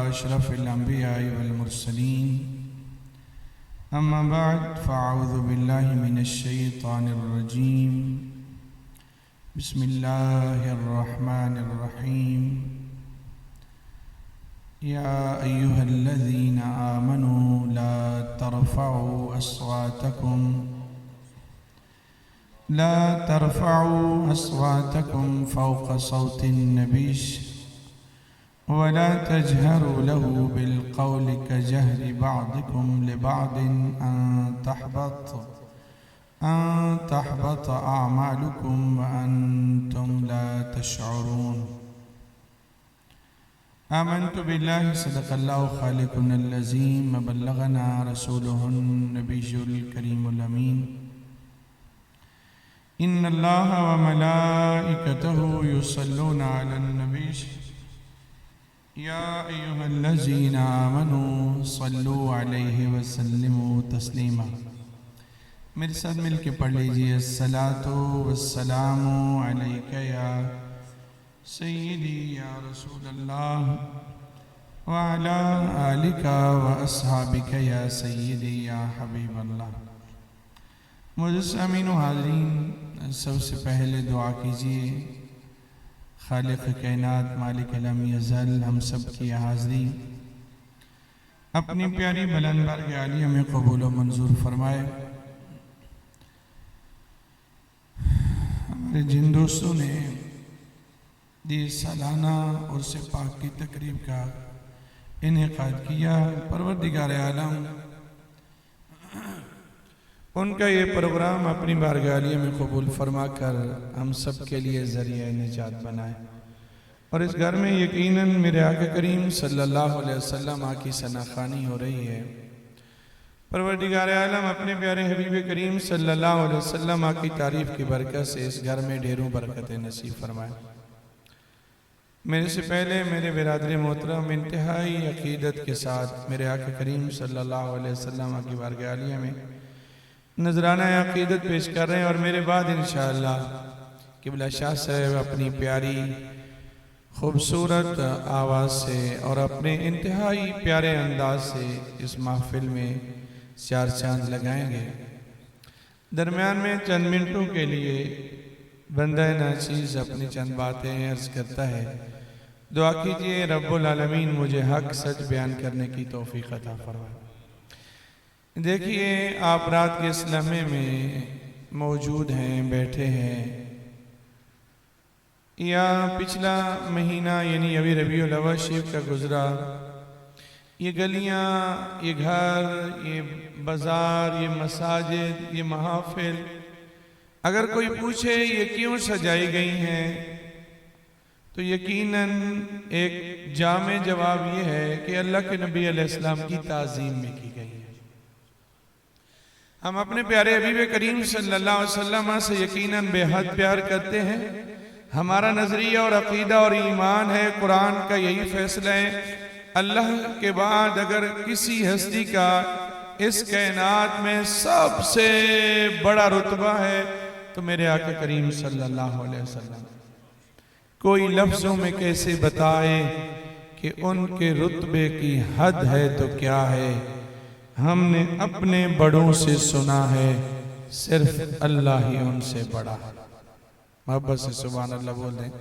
अशरफिल अंबिया वल मुरसलीन अम्मा बाद फ़अऊज़ु बिल्लाहि मिनश शैतानिर रजीम बिस्मिल्लाहिर रहमानिर रहीम या अय्युहल्लज़ीना आमनू ला तरफ़अू अस्वातकुम फ़ौक़ सौतिन नबी वला तजहरू लहू बिलक़ौलि कजहरि बअदिकुम लिबअदिन अन तहबत अअमालुकुम व अंतुम ला तशऊरून। आमन्तु बिल्लाहि सदक़ल्लाहु ख़ालिक़ुल अज़ीम व बल्लग़ना रसूलुहुन नबियुल करीमुल अमीन। इन्नल्लाह व मलाइकतहु युसल्लूना अलन नबी या अय्युहल्लज़ीना आमनू सल्लू अलैहि व सल्लिमू तस्लीमा। मेरे साथ मिल के पढ़ लीजिए, अस्सलातु वस्सलामु अलैका या सय्यदी या रसूलल्लाह व अला आलिका व अस्हाबिका या सय्यदी या हबीबल्लाह। मुअज़्ज़ज़ हाज़रीन, सबसे पहले दुआ कीजिए खालिक़ कायनात मालिक अलम यज़ल हम सब की हाज़री अपनी प्यारी बुलंद बारगाह आलिया में कबूल व मंजूर फरमाए। हमारे जिन दोस्तों ने ये सालाना उर्स पाक की तकरीब का इनेकाद किया, परवरदिगार आलम उनका ये प्रोग्राम अपनी बारगाह आलिया में कबूल फरमा कर हम सब के लिए ज़रिया निजात बनाए। और इस घर में यकीनन मेरे आका करीम सल्लल्लाहु अलैहि वसल्लम की सनाखानी हो रही है। परवरदिगार आलम अपने प्यारे हबीब करीम सल्लल्लाहु अलैहि वसल्लम की तारीफ़ की बरकत से इस घर में ढेरों बरकतें नसीब फरमाए। मेरे से पहले मेरे बिरादर मोहतरम इंतहाई अकीदत के साथ मेरे आका करीम सल्लल्लाहु अलैहि वसल्लम की बारगाह आलिया में नजराना अकीदत पेश कर रहे हैं। और मेरे बाद इंशाअल्लाह क़िबला शाह साहब अपनी प्यारी खूबसूरत आवाज़ से और अपने इंतहाई प्यारे अंदाज से इस महफिल में चार चांद लगाएंगे। दरमियान में चंद मिनटों के लिए बंदा नाचीज़ अपनी चंद बातें अर्ज़ करता है। दुआ कीजिए रब्बुल आलमीन मुझे हक सच बयान करने की तौफीक अता फरमाए। देखिए, आप रात के इस लम्हे में मौजूद हैं, बैठे हैं, या पिछला महीना यानी अभी रबीउल अव्वल शरीफ का गुजरा, ये गलियां, ये घर, ये बाजार, ये मसाजिद, ये महफिल, अगर कोई पूछे ये क्यों सजाई गई हैं तो यकीनन एक जामे जवाब ये है कि अल्लाह के नबी अलैहिस्सलाम की ताज़ीम में की गई है। हम अपने प्यारे हबीब करीम सल्लल्लाहु अलैहि वसल्लम से यकीनन बेहद प्यार करते हैं। हमारा नजरिया और अकीदा और ईमान है, कुरान का यही फैसला है, अल्लाह के बाद अगर किसी हस्ती का इस कायनात में सबसे बड़ा रुतबा है तो मेरे आका करीम सल्लल्लाहु अलैहि वसल्लम। कोई लफ्जों में कैसे बताए कि उनके रुतबे की हद है तो क्या है। हमने अपने बड़ों से सुना है सिर्फ अल्लाह ही उनसे बड़ा है। मोहब्बत से सुभान अल्लाह बोल दें।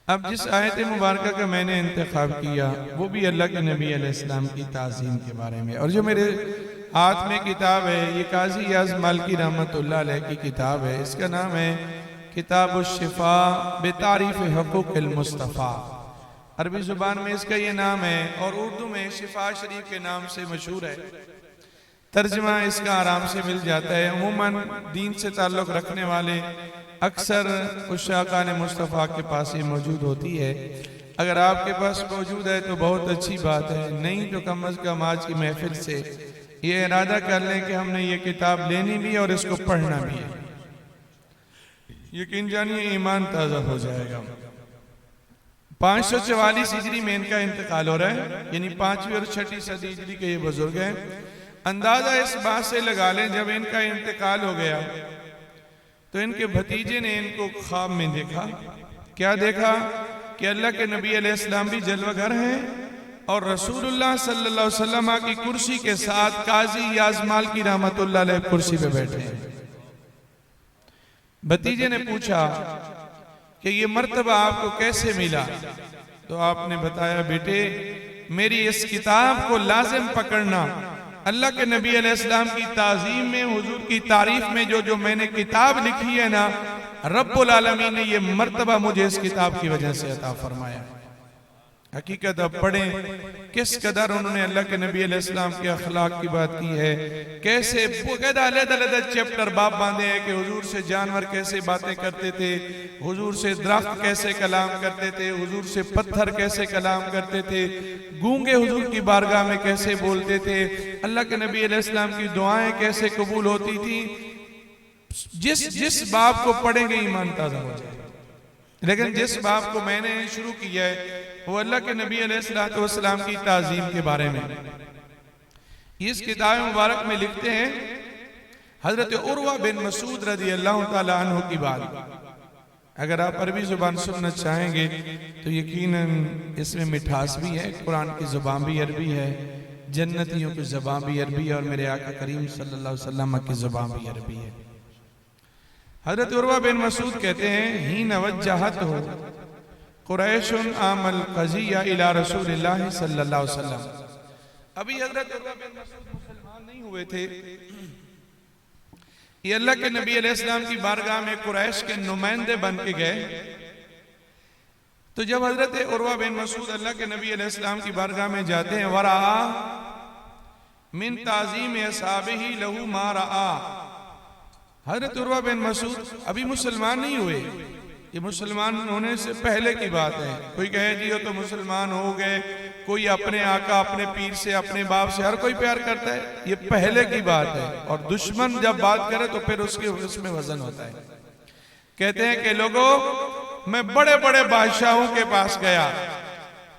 अब जिस आयत मुबारक का मैंने इंतखाब किया वो भी अल्लाह के नबी अलैहिस्सलाम की ताज़ीम के बारे में। और जो मेरे हाथ में किताब है ये काजी याज़ मालिकी रहमतुल्लाह अलैह की किताब है। इसका नाम है किताबुश्शिफा बेतारीफ़ हुकूक़िल मुस्तफ़ा। अरबी ज़ुबान में इसका ये नाम है और उर्दू में शिफा शरीफ के नाम से मशहूर है। तर्जमा इसका आराम से मिल जाता है। अमूमन दीन से ताल्लुक़ रखने वाले अक्सर उशाकान मुस्तफ़ा के पास ये मौजूद होती है। अगर आपके पास मौजूद है तो बहुत अच्छी बात है, नहीं तो कम अज़ कम आज की महफिल से ये इरादा कर लें कि हमने ये किताब लेनी भी और इसको पढ़ना भी है। यकीन जानिए ईमान ताज़ा हो जाएगा। 544 हिजरी में इनका इंतकाल हो रहा है, यानी 5वीं और 6ठी सदी हिजरी के ये बुजुर्ग हैं। अंदाजा इस बात से लगा लें जब इनका इंतकाल हो गया तो इनके भतीजे ने इनको ख्वाब में देखा। क्या देखा कि अल्लाह के नबी अलैहिस्सलाम भी जलवागर हैं और रसूलुल्लाह सल्लल्लाहु अलैहि वसल्लम की कुर्सी के साथ काजी याज मालकी रहमतुल्लाह अलैह कुर्सी पे बैठे हैं। भतीजे ने पूछा कि ये मर्तबा आपको कैसे मिला? तो आपने बताया, बेटे मेरी इस किताब को लाजिम पकड़ना, अल्लाह के नबी अलैहिस्सलाम की ताज़ीम में, हुजूर की तारीफ में जो मैंने किताब लिखी है ना, रब्बुल आलमीन ने ये मर्तबा मुझे इस किताब की वजह से अता फरमाया। हकीकत अब पढ़ें किस कदर उन्होंने अल्लाह के नबी अलैहिस्सलाम के अखलाक की बात की है, कैसे अलग-अलग चैप्टर बाब बांधे हैं कि हुजूर से जानवर कैसे बातें करते थे, हुजूर से दरख्त कैसे कलाम करते थे, हुजूर से पत्थर कैसे कलाम करते थे, गूंगे हुजूर की बारगाह में कैसे बोलते थे, अल्लाह के नबी अलैहिस्सलाम की दुआएं कैसे कबूल होती थी। जिस बाब को पढ़ेंगे ईमान ताज़ा हो जाए। लेकिन जिस बाब को मैंने शुरू किया है वो अल्लाह के नबी अलैहिस्सलातु वस्सलाम की ताज़ीम के बारे में। इस किताब मुबारक में लिखते हैं हजरत उर्वा बिन मसूद रज़ी अल्लाह ताला अन्हु की बात। अगर आप अरबी जुबान सुनना चाहेंगे तो यकीनन इसमें मिठास भी है, कुरान की जुबान भी अरबी है, जन्नतियों की जुबान भी अरबी है और मेरे आका करीम सल्लल्लाहु अलैहि वसल्लम की जुबान भी अरबी है। हजरत उर्वा बिन मसूद कहते हैं, ही नवज्जहत हो कुरैशुन आमल क़ज़िया इला रसूलिल्लाह सल्लल्लाहु अलैहि वसल्लम। अभी हजरत उर्वा बिन मसूद मुसलमान नहीं हुए थे, ये अल्लाह के नबी अलैहिस्सलाम की बारगाह में कुरैश के नुमाइंदे बन के गए। तो जब हजरत उर्वा बिन मसूद अल्लाह के नबी अलैहिस्सलाम की बारगाह में जाते हैं, वरा मिन ताज़ीम असहाबिही लहू मा रआ। हजरत उर्वा बिन मसूद अभी मुसलमान नहीं हुए, ये मुसलमान होने से पहले की बात है। कोई कहे जी हो तो मुसलमान हो गए, कोई अपने आका अपने पीर से अपने बाप से हर कोई प्यार करता है, ये पहले की बात है। और दुश्मन जब बात करे तो फिर उसमें वजन होता है। कहते हैं कि लोगों मैं बड़े बड़े बादशाहों के पास गया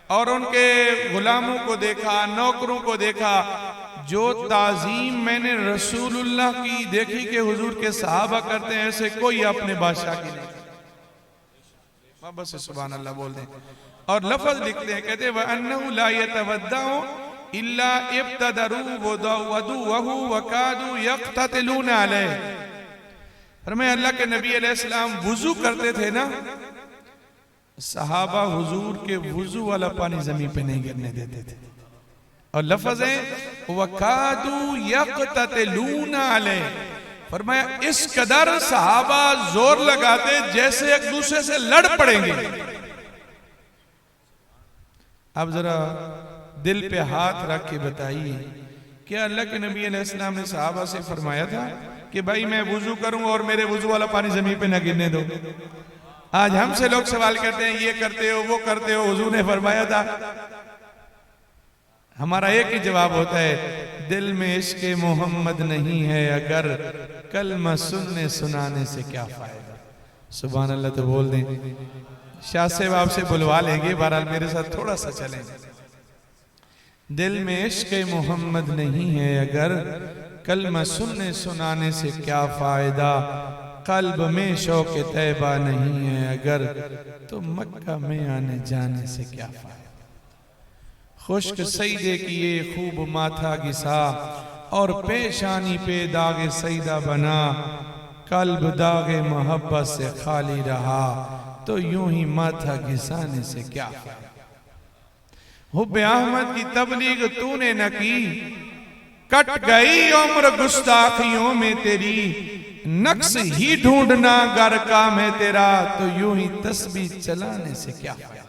और उनके गुलामों को देखा, नौकरों को देखा, जो ताज़ीम मैंने रसूलुल्लाह की देखी कि हुजूर के सहाबा करते हैं, ऐसे कोई अपने बादशाह की नहीं। बस सुभान अल्लाह बोल दें। और लफ्ज लिखते हैं, कहते व अन्नहु ला यतवद्दउ इल्ला इब्तदरू वदुवहु वकादू यक्ततिलून अलैह। फरमाया अल्लाह के नबी अलैहिस्सलाम वुजू करते थे ना, सहाबा हुजूर के वुजू वाला पानी जमीन पे नहीं गिरने देते थे। और लफ्ज है वकादू यक्ततिलून अलैह। फरमाया इस कदर सहाबा जोर लगाते जैसे एक दूसरे से लड़ पड़ेंगे। अब जरा दिल पे हाथ रख के बताइए, क्या अल्लाह के नबी अलैहिस्सलाम ने सहाबा से फरमाया था कि भाई मैं वुजू करूं और मेरे वुजू वाला पानी जमीन पे न गिरने दो? आज हमसे लोग सवाल करते हैं, ये करते हो वो करते हो, हुजूर ने फरमाया था। हमारा एक ही जवाब होता है, दिल में इश्क मोहम्मद नहीं है अगर कलमा सुनने सुनाने से क्या फायदा। सुभान अल्लाह तो बोल दें। शाह साहब आपसे बुलवा लेंगे, बहरहाल मेरे साथ थोड़ा सा चलें। दिल में इश्क मोहम्मद नहीं है अगर कलमा सुनने सुनाने से क्या फायदा, कल्ब में शौक तैबा नहीं है अगर तो मक्का में आने जाने से क्या फायदा। खुश्क सईदे किए खूब माथा घिसा और पेशानी पे दागे सईदा बना, कल्ब दागे मोहब्बत से खाली रहा तो यूं ही माथा घिसाने से क्या फायदा। हुब्बे अहमद की तबलीग तूने न की, कट गई उम्र गुस्ताखियों में तेरी, नक्श ही ढूंढना गर काम है तेरा तो यूं ही तस्बीह चलाने से क्या फायदा।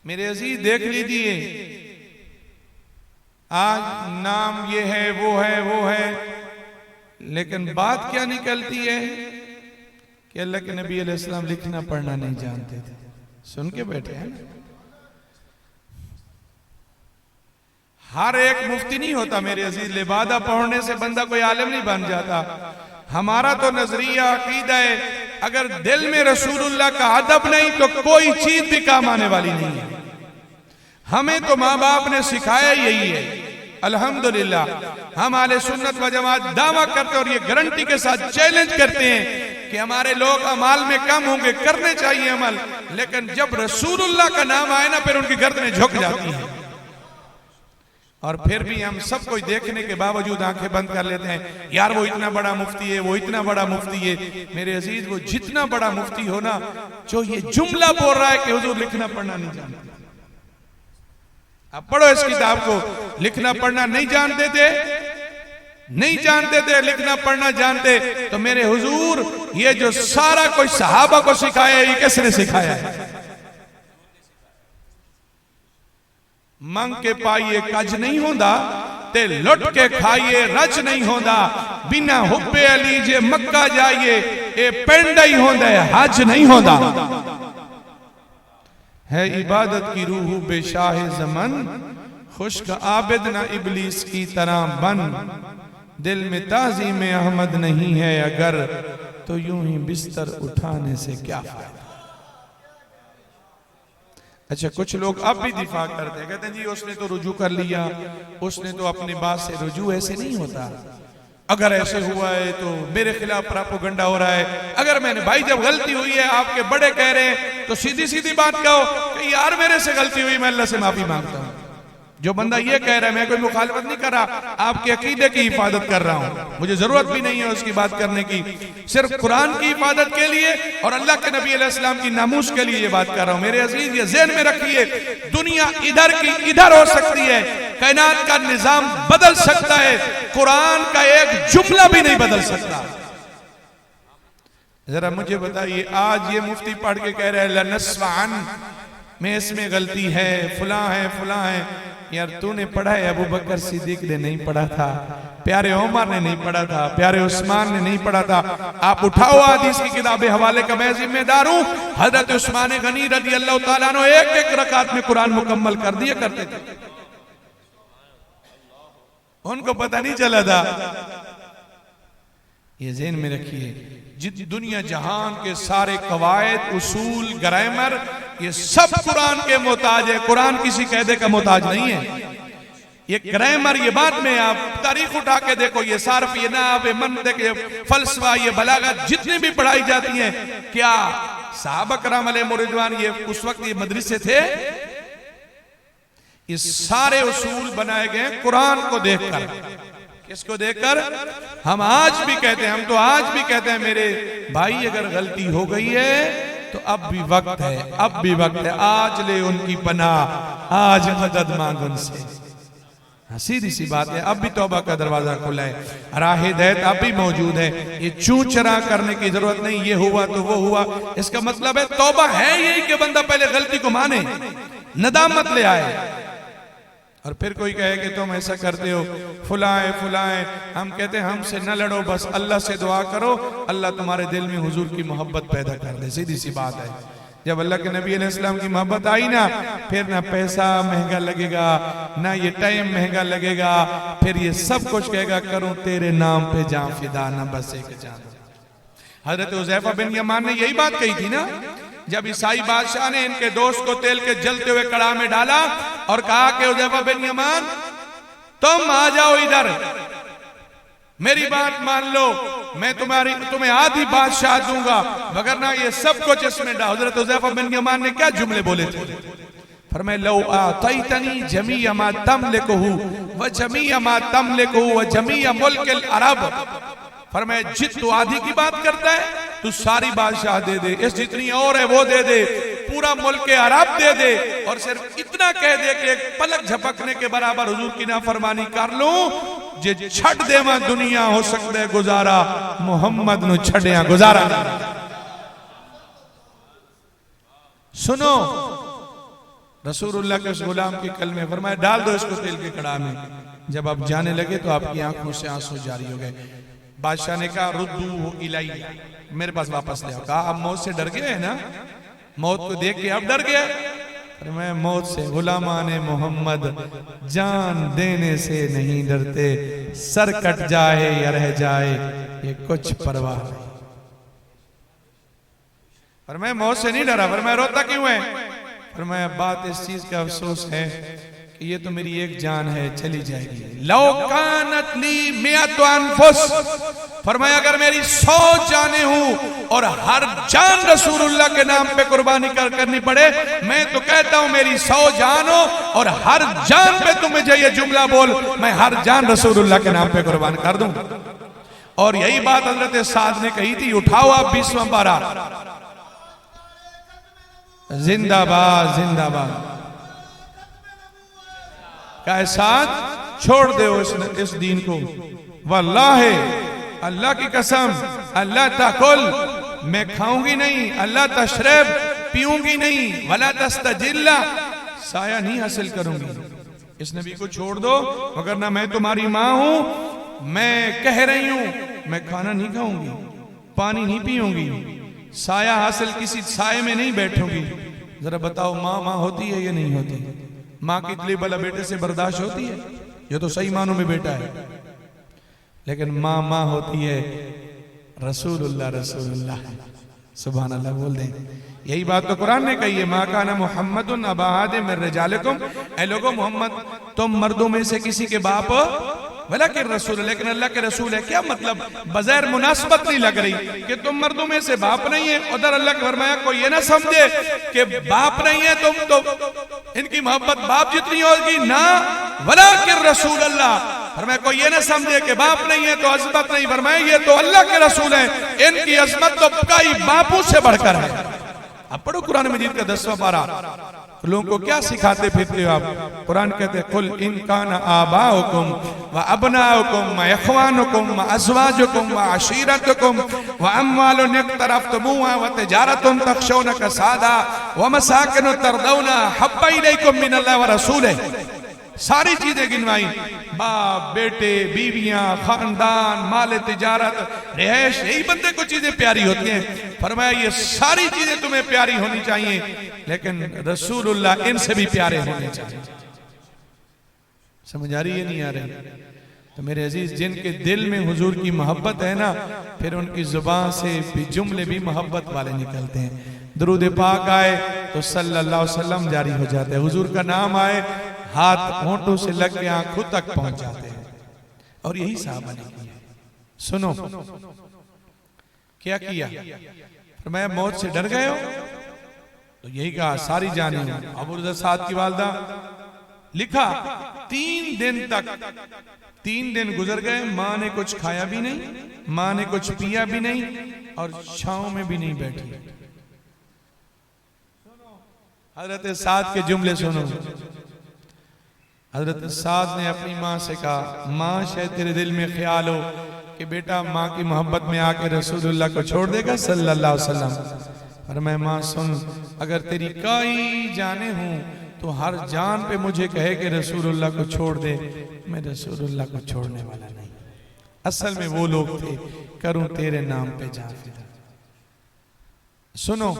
मेरे अजीज देख लीजिए, आज नाम ये है वो है, लेकिन बात क्या निकलती है कि अल्लाह के नबी अलैहिस्सलाम लिखना पढ़ना नहीं जानते थे। सुन के बैठे हैं ना। हर एक मुफ्ती नहीं होता मेरे अजीज, लिबादा पढ़ने से बंदा कोई आलिम नहीं बन जाता। हमारा तो नजरिया अकीदा है, अगर दिल में रसूलुल्लाह का अदब नहीं तो कोई चीज भी काम आने वाली नहीं है। हमें तो माँ बाप ने सिखाया यही है अल्हम्दुलिल्लाह हम आले सुन्नत व जमात दावा करते और ये गारंटी के साथ चैलेंज करते हैं कि हमारे लोग अमाल में कम होंगे, करने चाहिए अमल, लेकिन जब रसूलुल्लाह का नाम आए ना फिर उनकी गर्दनें झुक जाती हैं। और फिर भी हम सब कुछ देखने के बावजूद आंखें बंद कर लेते हैं, यार वो इतना बड़ा मुफ्ती है, वो इतना बड़ा मुफ्ती है। मेरे अजीज, वो जितना बड़ा मुफ्ती हो ना, जो ये जुमला बोल रहा है कि हुजूर लिखना पढ़ना नहीं जानते, आप पढ़ो इस किताब को, लिखना पढ़ना नहीं जानते थे, नहीं जानते थे, लिखना पढ़ना जानते तो मेरे हुजूर ये जो सारा कोई सहाबा को सिखाया, ये किसने सिखाया है? मंग के पाइए कज नहीं होता, ते लुट के खाइए रज नहीं होता, बिना हुब्बे अली जे मक्का जाइए, ए पिंड ही होता है, हज नहीं होता। है इबादत की रूह बेशाह ज़मन, खुश्क आबिद ना इबलीस की तरह बन, दिल में ताज़ीम अहमद नहीं है अगर, तो यूं ही बिस्तर उठाने से क्या फायदा। अच्छा, कुछ लोग अब भी दिफा करते हैं, कहते हैं जी उसने तो रुजू कर लिया, उसने तो अपनी बात से रुजू, ऐसे नहीं होता। अगर ऐसे हुआ है तो मेरे खिलाफ प्रोपेगेंडा हो रहा है। अगर मैंने भाई जब गलती हुई है, आपके बड़े कह रहे हैं, तो सीधी सीधी बात कहो कि यार मेरे से गलती हुई, मैं अल्लाह से माफी मांगता हूं। जो बंदा ये कह रहा है, मैं कोई मुखालफत नहीं कर रहा, आपके अकीदे की हिफाजत कर रहा हूं, मुझे जरूरत भी नहीं है उसकी बात करने की, सिर्फ कुरान की हिफाजत के लिए और अल्लाह के नबी अलैहिस्सलाम की नामूस के लिए ये बात कर रहा हूं। मेरे अजीज, ये ज़हन में रखिए, दुनिया इधर की इधर हो सकती है, कायनात का निजाम बदल सकता है, कुरान का एक जुमला भी नहीं बदल सकता। जरा मुझे बताइए, आज ये मुफ्ती पढ़ के कह रहे हैं लनस्वान में इसमें गलती है, फुला है फुला है। यार तूने पढ़ा है, अबू बकर सिद्दीक ने नहीं पढ़ा था, प्यारे उमर ने नहीं पढ़ा था, प्यारे उस्मान ने नहीं पढ़ा था। आप उठाओ हदीस की किताबें हवाले का, मैं जिम्मेदार हूं। हजरत उस्मान गनी रज़ी अल्लाह तआला अन्हु एक एक रकात में कुरान मुकम्मल कर दिया करते थे, उनको पता नहीं चला था। ये ज़हन में रखिए, जित दुनिया जहान के सारे कवायद, उसूल, ग्रामर, ये सब कुरान के मोहताज है, कुरान किसी कायदे का मोहताज नहीं है। ये ग्रामर, ये बात में आप तारीख उठा के देखो, ये सार्फ, ये नाव, ये मंतिक, ये फलसफा, ये बलागत, जितनी भी पढ़ाई जाती है, क्या सहाबा कराम अलैहिम रिज़वान ये उस वक्त ये मदरसे थे? ये सारे उसूल बनाए गए कुरान को देखकर। किसको देखकर? हम आज भी कहते हैं, हम तो आज भी कहते हैं मेरे भाई, अगर गलती हो गई है तो अब भी वक्त है, अब भी वक्त है, आज ले उनकी पनाह, आज मदद मांग उनसे। सीधी सी बात है, अब भी तौबा का दरवाजा खुला है, राह हिदायत अब भी मौजूद है। ये चू चरा करने की जरूरत नहीं, ये हुआ तो वो हुआ, इसका मतलब है तौबा है यही कि बंदा पहले गलती को माने, नदामत ले आए। और फिर कोई कहे कि तुम ऐसा करते हो, फुलाए फुलाए, हम कहते हैं हमसे न लड़ो, बस अल्लाह से दुआ करो, अल्लाह तुम्हारे दिल में हुजूर की मोहब्बत पैदा कर दे। सीधी सी बात है, जब अल्लाह के नबी अलैहिस्सलाम की मोहब्बत आई ना, फिर ना पैसा महंगा लगेगा, ना ये टाइम महंगा लगेगा, फिर ये सब कुछ कहेगा करूं तेरे नाम पे जान फिदा, ना बस एक जान। हजरत हुज़ैफा बिन यमान ने यही बात कही थी ना, जब ईसाई बादशाह ने इनके दोस्त को तेल के जलते हुए कड़ा में डाला और कहा कि हुज़ैफा बिन यमान तुम आ जाओ इधर, मेरी बात मान लो, मैं तुम्हें आधी बादशाह दूंगा, मगर ना ये सब कुछ इसमें डाल। हजरत हुज़ैफा बिन यमान ने क्या जुमले बोले थे? फरमाया लौ आतैतनी जमीअ मा तमलिकुहु व जमीअ मा तमलिकुहु व जमीअ मुल्किल अरब। फरमाया जित तू आधी की बात करता है, तू सारी बादशाह दे दे, इस जितनी और है वो दे दे, पूरा मुल्क अरब दे दे, और सिर्फ इतना कह दे कि एक पलक झपकने के बराबर हुजूर की नाफरमानी कर लूं, जे छड़ देवा दुनिया हो सकता है गुजारा, मोहम्मद नु छड़िया गुजारा। सुनो रसूलुल्लाह के उस गुलाम के कलमे, फरमाया डाल दो इसको तेल के कड़ा में। जब आप जाने लगे तो आपकी आंखों से आंसू जारी हो गए। बादशाह ने कहा रुद्दू इलैया, मेरे पास वापस ले आओ। कहा अब मौत से डर गए है ना, मौत को देख के अब डर गया? मैं मौत से गुलामाने मोहम्मद जान देने से नहीं डरते, सर कट जाए या रह जाए ये कुछ परवाह नहीं। पर मैं मौत से नहीं डरा। पर मैं रोता क्यों है? पर मैं बात इस चीज का अफसोस है ये तो मेरी एक जान है, चली जाएगी। लौ कानत ली मिअतु अनफुस, फरमाया अगर मेरी 100 जानें हूं और हर जान रसूलुल्लाह के नाम पे कुर्बानी करनी पड़े, मैं तो कहता हूं मेरी 100 जान हो और हर जान पे तुम मुझे ये जुमला बोल, मैं हर जान रसूलुल्लाह के नाम पे कुर्बान कर दूं। और यही बात हजरत साद ने कही थी, उठाओ आप 20वां पारा, जिंदाबाद जिंदाबाद। कैसा छोड़ दो इस दीन को, वल्लाह अल्लाह की कसम, अल्लाह ताकुल मैं खाऊंगी नहीं, अल्लाह तशरब पीऊंगी नहीं, वला तस्तजिल्ला साया नहीं हासिल करूंगी। इस नबी को छोड़ दो, मगर ना मैं तुम्हारी माँ हूं, मैं कह रही हूं मैं खाना नहीं खाऊंगी, पानी नहीं पीऊंगी, साया हासिल किसी साये में नहीं बैठूंगी। जरा बताओ माँ माँ होती है या नहीं होती? माँ की तकलीफ भला बेटे से बर्दाश्त होती है? ये तो सही मानों में बेटा है, लेकिन माँ माँ होती है रसूलुल्लाह रसूलुल्लाह। सुभान अल्लाह बोल दें। यही बात तो कुरान ने कही है, मा काना मुहम्मदुन अबा अहदिम मिन रिजालिकुम, ऐ लोगो मोहम्मद तुम मर्दों में से किसी के बाप वलाकिन रसूल, लेकिन अल्लाह के रसूल है। क्या मतलब? बगैर मुनासबत नहीं लग रही कि तुम मर्दों में से बाप नहीं है। उधर अल्लाह के फरमाया कोई ये ना समझे कि बाप नहीं है तुम तो इनकी मोहब्बत बाप जितनी होगी ना, वलाकिन रसूल अल्लाह। फरमाया कोई ये ना समझे कि बाप नहीं है तो अजमत नहीं, फरमाया ये तो अल्लाह के रसूल है, इनकी अजमत तो कई बापों से बढ़कर है। अब पढ़ो कुरान मजीद का 10वां पारा। लोगों को क्या सिखाते फिरते हो आप? कुरान कहते हैं कुल इन काना आबाउकुम व अबनाउकुम व इख्वानुकुम व अज़वाजुकुम व अशीरतुकुम व अम्वालुन इक़्तरफ़्तमुहा व तिजारतुन तख़शौना कसादा व मसाकिन तर्दौना हब्बा इलैकुम मिनल्लाहि व रसूलिही। सारी चीजें गिनवाई, बाप बेटे बीवियां खानदान माल तिजारत रिहाइश, यही बंदे को चीजें प्यारी होती हैं। फरमाया ये सारी चीजें तुम्हें प्यारी होनी चाहिए, लेकिन रसूलुल्लाह इनसे भी प्यारे होने चाहिए। समझ आ रही है नहीं आ रही? तो मेरे अजीज, जिनके दिल में हुजूर की मोहब्बत है ना, फिर उनकी जुबान से भी जुमले भी मोहब्बत वाले निकलते हैं। दरूद पाक आए तो सल्लल्लाहु अलैहि वसल्लम जारी हो जाते हैं, हुजूर का नाम आए हाथ होंठों से लग के आंखों तक पहुंच जाते हैं। और यही साहबा ने किया। सुनो क्या किया? फरमाया मौत से डर गए हो तो यही कहा सारी जाने। अबू रज़ा साद की वालदा लिखा 3 दिन तक, 3 दिन गुजर गए, माँ ने कुछ खाया भी नहीं, माँ ने कुछ पिया भी नहीं और छांव में भी नहीं बैठी। हजरत साद के जुमले सुनो। हजरत साद ने अपनी माँ से कहा, माँ शायद तेरे दिल में ख्याल हो कि बेटा माँ की मोहब्बत में आके रसूलुल्लाह को छोड़ देगा सल्लल्लाहु अलैहि वसल्लम। और मैं माँ सुन, अगर तेरी कई जाने हूं तो हर जान पे मुझे कहे कि रसूलुल्लाह को छोड़ दे, मैं रसूलुल्लाह को छोड़ने वाला नहीं। असल में वो लोग थे करूं तेरे नाम पे जान फिदा। सुनो,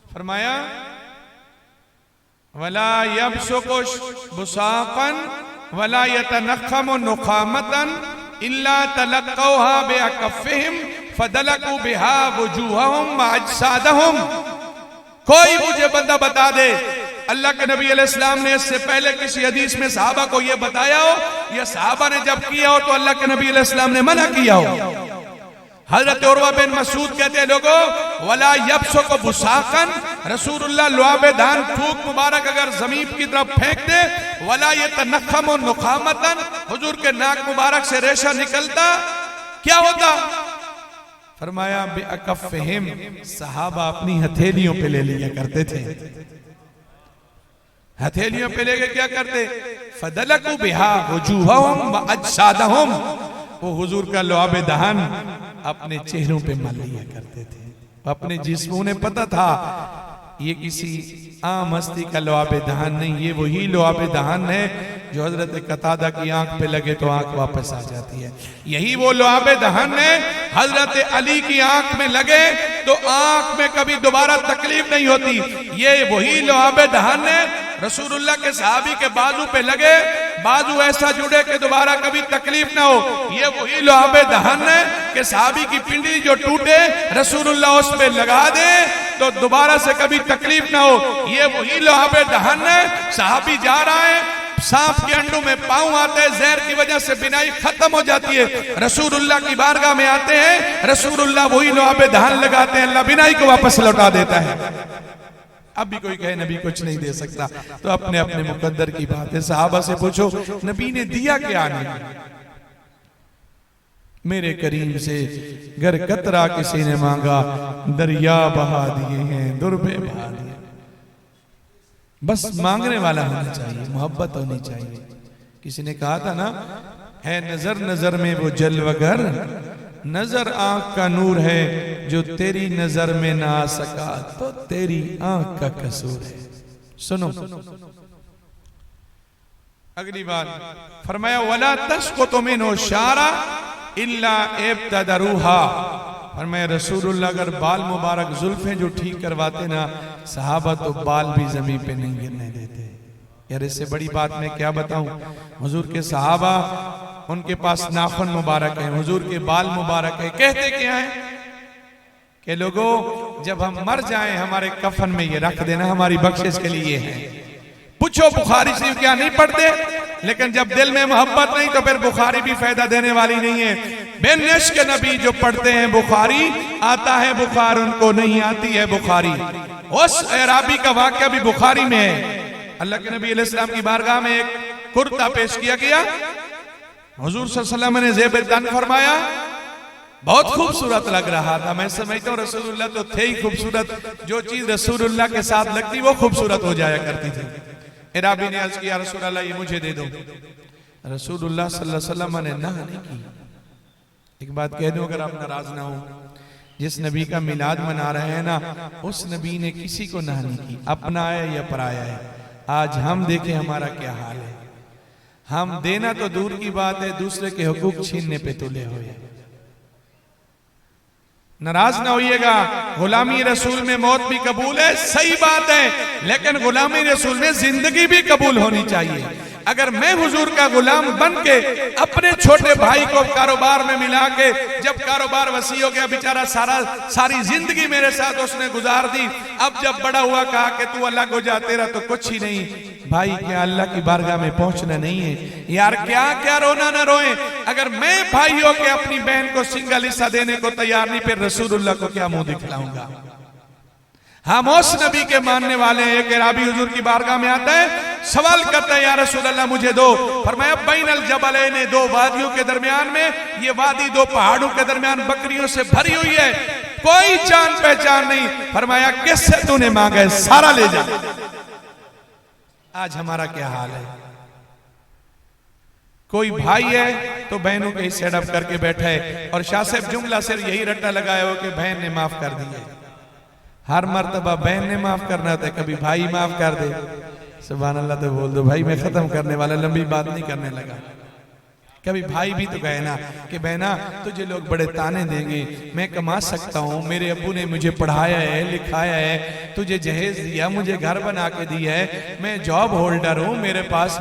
फरमाया वला यबसुकुश बुसाकन वला यतनखमु नुखामतन इल्ला तलक्कौहा बिअकफ़िहिम फदलकू बिहा वुजूहहुम व अजसादहुम। कोई मुझे बंदा बता दे, अल्लाह के नबी अलैहिस्सलाम ने इससे पहले किसी हदीस में सहाबा को यह बताया हो, या सहाबा ने जब किया हो तो अल्लाह के नबी अलैहिस्सलाम ने मना किया हो। हजरत उर्वा बिन मसूद कहते हैं लोगों वला यब्सुकु बुसाकन, रसूलुल्लाह लुआबे दान थूक मुबारक अगर जमीन की तरफ फेंक दे, वला यतनखमु नुखामतन, हुजूर के नाक मुबारक से रेशा निकलता, क्या होता? फरमाया बिअकफ़िहिम, सहाबा अपनी हथेलियों पे ले लिया करते थे। हथेलियों पे लेके क्या करते? फदलकू बिहा वुजूहहुम व अजसादहुम, वो हुजूर का लुआबे दहन अपने चेहरों पे मल लिया करते थे। अपने जिस्मों ने पता था ये किसी आम हस्ती का लुआबे दहन नहीं, ये वही लुआबे दहन है जो हजरत कतादा की आंख पे लगे तो आंख वापस आ जाती है। यही वो लुआबे दहन है हजरत अली की आंख में लगे तो आंख में कभी दोबारा तकलीफ नहीं होती। ये वही लुआबे दहन है रसूलुल्लाह के सहाबी के बाजू पे लगे, बाजू ऐसा जुड़े कि दोबारा कभी तकलीफ ना हो। ये वही लुआबे दहन है कि सहाबी की पिंडली जो टूटे रसूलुल्लाह उस पे लगा दे तो दोबारा से कभी तकलीफ ना हो। ये वही लुआबे दहन है, सहाबी जा रहा है सांप के अंडों में पांव आते हैं, जहर की वजह से बिनाई खत्म हो जाती है। रसूलुल्लाह की बारगाह में आते हैं, रसूलुल्लाह वही लोहा पे धान लगाते हैं, अल्लाह बिनाई को वापस लौटा देता है। अब भी कोई कहे नबी कुछ नहीं दे सकता, तो अपने अपने मुकद्दर की बात है। सहाबा से पूछो नबी ने दिया क्या नहीं? मेरे करीम से गर कतरा किसी ने मांगा, दरिया बहा दिए हैं, दुर्बे बहा दिए। बस मांगने वाला होना चाहिए, मोहब्बत होनी चाहिए। किसी ने कहा था ना, है नजर नजर में वो जलवगर, नजर आंख का नूर है, जो तेरी नजर में ना आ सका तो तेरी आंख का कसूर है। सुनो अगली बार फरमाया, वला तस्कुतु मिन्हु शारा इल्ला इब्तदरूहा। फरमाया रसूलुल्लाह अगर बाल मुबारक जुल्फें जो ठीक करवाते ना, सहाबा तो बाल भी जमीन पे नहीं गिरने देते। यार इससे बड़ी बात मैं क्या बताऊं, हुजूर के सहाबा, उनके पास नाखून मुबारक है, हुजूर के बाल मुबारक है। कहते क्या है कि लोगों जब हम मर जाएं हमारे कफन में ये रख देना, हमारी बख्शिश के लिए है। पूछो बुखारी शरीफ क्या नहीं पढ़ते, लेकिन जब दिल में मोहब्बत नहीं तो फिर बुखारी भी फायदा देने वाली नहीं है। बेनिश के नबी जो पढ़ते हैं बुखारी, आता है बुखार, उनको नहीं आती है बुखारी। उस एराबी का वाक्य भी बुखारी में है। अल्लाह के नबी अलैहिस्सलाम की बारगाह में एक कुर्ता पेश किया गया, हुजूर सल्लल्लाहु अलैहि वसल्लम ने ज़ेब-ए-तन फरमाया, बहुत खूबसूरत लग रहा था। मैं समझता हूँ रसूलुल्लाह तो थे ही खूबसूरत, जो चीज रसूलुल्लाह के साथ लगती वो खूबसूरत हो जाया करती थी। एराबी ने अर्ज किया, रसूलुल्लाह ये मुझे दे दो। रसूलुल्लाह सल्लल्लाहु अलैहि वसल्लम ने ना नहीं की। एक बात कह दूं, अगर आप नाराज ना हो, जिस नबी का मिलाद मना रहे हैं ना, उस नबी ने किसी को ना नहीं की, अपना है या पराया है। आज हम देखें हमारा क्या हाल है। हम देना तो दूर की बात है, दूसरे के हुकूक छीनने पे तुले हुए। नाराज ना होइएगा, गुलामी रसूल में मौत भी कबूल है, सही बात है, लेकिन गुलामी रसूल में जिंदगी भी कबूल होनी चाहिए। अगर मैं हुजूर का गुलाम बन के अपने छोटे भाई को कारोबार में मिला के, जब कारोबार वसी हो गया, बेचारा सारी जिंदगी मेरे साथ उसने गुजार दी, अब जब बड़ा हुआ कहा कि तू अलग हो जा, तेरा तो कुछ ही नहीं। भाई क्या अल्लाह की बारगाह में पहुंचना नहीं है? यार क्या क्या रोना ना रोए। अगर मैं भाई हो के अपनी बहन को सिंगल हिस्सा देने को तैयार नहीं, फिर रसूलुल्लाह को क्या मुंह दिखलाऊंगा? हम उस नबी के मानने वाले हैं। एक राबी हुजूर की बारगाह में आता है, सवाल करता है, या रसूलल्लाह मुझे दो। फरमाया बैनल जबलैन, दो वादियों के दरमियान में, ये वादी दो पहाड़ों के दरमियान बकरियों से भरी हुई है, कोई जान पहचान नहीं। फरमाया किससे तूने मांगा है, सारा ले जा। आज हमारा क्या हाल है? कोई भाई है तो बहनों के हिस्से अडप करके बैठा है, और शाह साहब जुमला सिर्फ यही रट्टा लगाया हो कि बहन ने माफ कर दी है। हर मर्तबा बहन ने माफ करना होता है, कभी भाई माफ कर दे। सुभान अल्लाह तो बोल दो भाई, मैं खत्म करने वाला, लंबी बात नहीं करने लगा। कभी भाई भी तो कहे ना कि बहना तुझे लोग बड़े ताने देंगे, मैं कमा सकता हूँ, मेरे अब्बू ने मुझे पढ़ाया है लिखाया है, तुझे जहेज दिया, मुझे घर बना के दिया है, मैं जॉब होल्डर हूँ, मेरे पास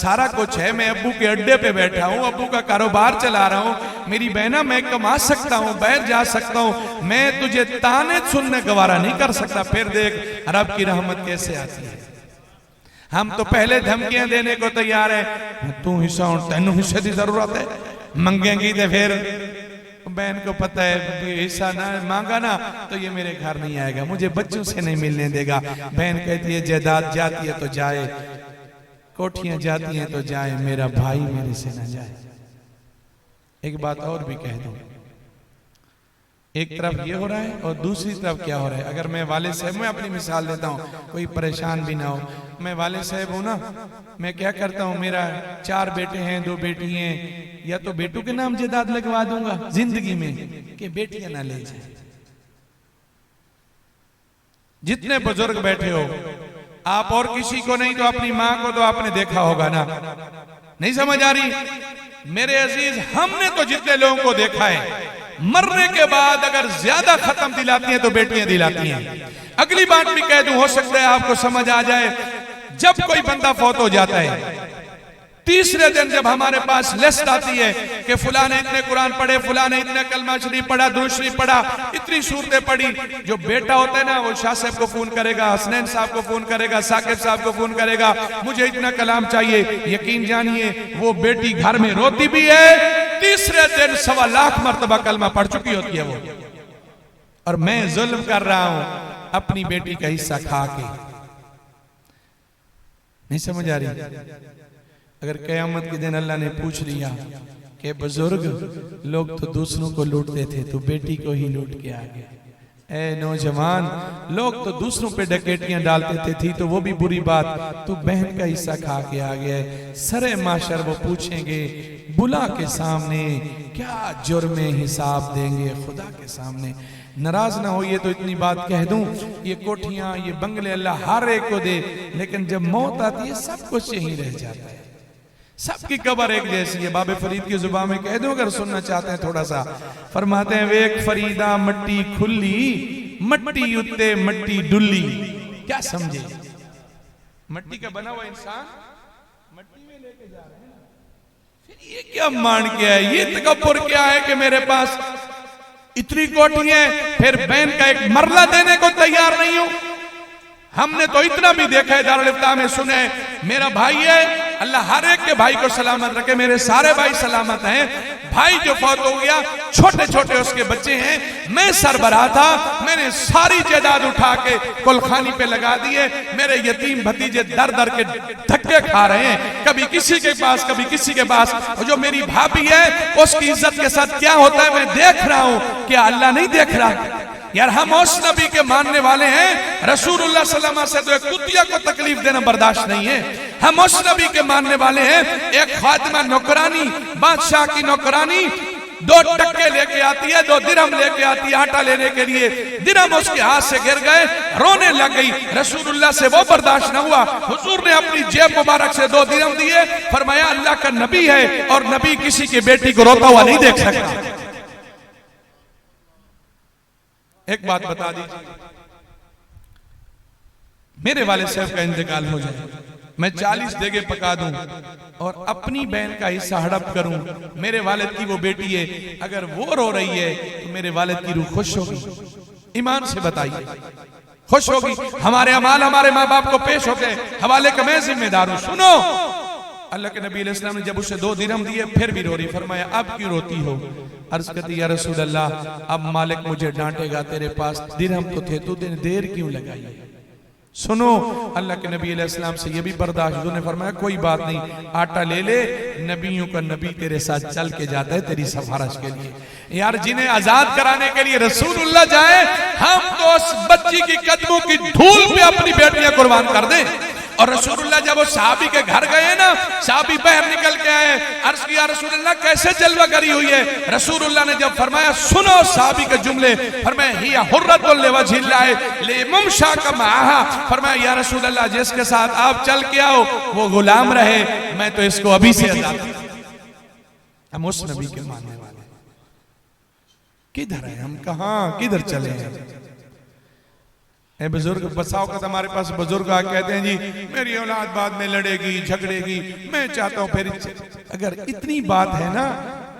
सारा कुछ है, मैं अब्बू के अड्डे पे बैठा हूँ, अब्बू का कारोबार चला रहा हूँ, मेरी बहना मैं कमा सकता हूँ, बाहर जा सकता हूँ, मैं तुझे ताने सुनने गवारा नहीं कर सकता। फिर देख रब की रहमत कैसे आती है। हम तो पहले धमकियां देने को तैयार है, तू हिस्सा तेनू हिस्से की जरूरत है, मंगेंगी तो फिर बहन को पता है हिस्सा ना मांगा ना तो ये मेरे घर नहीं आएगा, मुझे बच्चों से नहीं मिलने देगा। बहन कहती है जायदाद जाती है तो जाए, कोठियां जाती हैं तो जाए, मेरा भाई मेरे से ना जाए। एक बात और भी कह दूं, एक तरफ ये हो रहा है और दूसरी तरफ क्या हो रहा है। अगर मैं वाले साहब, मैं अपनी मिसाल देता हूँ, कोई परेशान भी ना हो, मैं वाले साहब हूँ ना, मैं क्या करता हूँ, मेरा 4 बेटे हैं 2 बेटी हैं, या तो बेटों के नाम जायदाद लगवा दूंगा जिंदगी में कि बेटियां ना ले जाए। जितने बुजुर्ग बैठे हो आप, और किसी को नहीं तो अपनी माँ को तो आपने देखा होगा ना, नहीं समझ आ रही मेरे अजीज? हमने तो जितने लोगों को देखा है, मरने के बाद अगर ज्यादा खत्म दिलाती हैं तो बेटियां दिलाती हैं। अगली बात भी कह दूं, हो सकता है आपको समझ आ जाए, जब कोई बंदा फौत हो जाता है तीसरे दिन जब हमारे पास लिस्ट आती है कि फुला ने इतने कुरान पढ़े, फुला ने इतने कलमा शरीफ पढ़ा, दुरूद शरीफ पढ़ा, इतनी सूरतें पढ़ी, जो बेटा होता है ना वो शाह साहब को फोन करेगा, हसनैन साहब को फोन करेगा, साकिब साहब को फोन करेगा, मुझे इतना कलाम चाहिए। यकीन जानिए वो बेटी घर में रोती भी है, तीसरे दिन 1.25 लाख मर्तबा कलमा पढ़ चुकी होती है वो, और मैं जुल्म कर रहा हूं अपनी बेटी का हिस्सा खा के। नहीं समझ आ रही? अगर क़यामत के दिन अल्लाह ने पूछ लिया कि बुजुर्ग लोग तो दूसरों को लूटते थे, तो बेटी को ही लूट के आ गए। ए नौजवान, लोग तो दूसरों पे डकैतियां डालते थे, थी तो वो भी बुरी बात, तू बहन का हिस्सा खा के आ गया। सरे माशर वो पूछेंगे बुला के सामने, क्या जुर्म हिसाब देंगे खुदा के सामने। नाराज ना होइए तो इतनी बात कह दूं, ये कोठियां ये बंगले अल्लाह हर एक को दे, लेकिन जब मौत आती है सब कुछ यहीं रह जाता है, सबकी कब्र एक जैसी है। बाबे फरीद की जुबान में कह दो अगर सुनना चाहते हैं थोड़ा सा, फरमाते हैं वेख फरीदा मट्टी खुली, मट्टी उत्ते मट्टी डुल्ली। क्या समझे? मट्टी का बना हुआ इंसान मट्टी में लेके जा रहे हैं, फिर ये क्या मान के है, ये तकब्बुर क्या है कि मेरे पास इतनी कोठी है, फिर बहन का एक मरला देने को तैयार नहीं हूं। हमने तो इतना भी देखा है, दारुल इफ्ता में सुने, मेरा भाई है, अल्लाह हर एक के भाई को सलामत रखे, मेरे सारे भाई सलामत हैं। भाई जो फौत हो गया, छोटे छोटे उसके बच्चे हैं, मैं सरबराह था, मैंने सारी जायदाद उठा के कुलखानी पे लगा दिए, मेरे यतीम भतीजे दर दर के धक्के खा रहे हैं, कभी किसी के पास कभी किसी के पास। और जो मेरी भाभी है उसकी इज्जत के साथ क्या होता है मैं देख रहा हूं, क्या अल्लाह नहीं देख रहा? यार हम उस नबी के मानने वाले हैं, रसूलुल्लाह सल्लल्लाहु अलैहि वसल्लम से तो एक कुतिया को तकलीफ देना बर्दाश्त नहीं है। हम उस नबी के मानने वाले हैं, एक खातिमा नौकरानी, बादशाह की नौकरानी 2 टक्के लेके आती है, 2 दिरहम लेके आती है आटा लेने के लिए, दिरहम उसके हाथ से गिर गए, रोने लग गई। रसूलुल्लाह से वो बर्दाश्त न हुआ, हुजूर ने अपनी जेब मुबारक से 2 दिरहम दिए, फरमाया अल्लाह का नबी है और नबी किसी की बेटी को रोता हुआ नहीं देख सकता। एक बात बता दीजिए, मेरे वाले साहब का इंतकाल हो जाए, मैं 40 देगे पका दूं और अपनी बहन का हिस्सा हड़प करूं, मेरे वालिद की वो बेटी है, अगर वो रो रही है तो मेरे वालिद की रूह खुश होगी? ईमान से बताइए, खुश होगी? हमारे अमाल हमारे माँ बाप को पेश हो गए, हवाले का मैं जिम्मेदार हूं। सुनो, अल्लाह के नबी अलैहि सलाम ने जब उसे 2 दिरहम दिए फिर भी रो रही, फरमाया अब क्यों रोती हो? अर्ज करती या रसूल अल्लाह, अब मालिक मुझे डांटेगा, तेरे पास दिरहम तो थे, तूने देर क्यों लगाई? सुनो, अल्लाह के नबी अलैहि सलाम से ये भी बर्दाश्त, उन्होंने फरमाया कोई बात नहीं, आटा ले ले, नबियों का नबी तेरे साथ चल के जाता है तेरी सिफारिश के लिए। यार जिन्हें आजाद कराने के लिए रसूलुल्लाह जाए, हम तो उस बच्ची की कदमों की धूल पे अपनी बेटियां कुर्बान कर दें। और रसूलुल्लाह जब वो साहबी के घर गए ना, साहबी बाहर निकल के आए, अर्ज किया रसूलुल्लाह कैसे जलवा करी हुई है? रसूलुल्लाह ने जब फरमाया सुनो साहबी के जुमले, फरमाया हिया हुर्रतुल लिवजहिल्लाह लिमुमशा कमाहा, फरमाया या रसूलुल्लाह जिसके साथ आप चल के आओ वो गुलाम रहे, मैं तो इसको अभी से आजाद। हम उस नबी के मानने वाले किधर है? हम कहां किधर चले हैं? बुजुर्ग बसाओ का हमारे पास बुजुर्ग आ कहते हैं जी मेरी औलाद बाद में लड़ेगी झगड़ेगी, मैं चाहता हूं फिर। अगर इतनी बात है ना,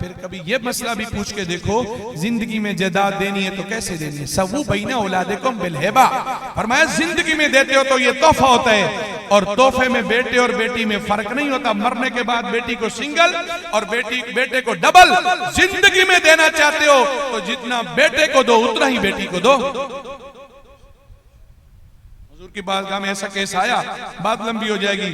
फिर कभी ये मसला भी पूछ के देखो, जिंदगी में जायदाद देनी है तो कैसे देनी है? सबू बैना औलादिकुम बिलहिबा, फरमाया जिंदगी में देते हो तो ये तोहफा होता है, और तोहफे में बेटे और बेटी में फर्क नहीं होता। मरने के बाद बेटी को सिंगल और बेटे को डबल। जिंदगी में देना चाहते हो तो जितना बेटे को दो उतना ही बेटी को दो। की बारगाह में ऐसा केस आया, बात लंबी हो जाएगी,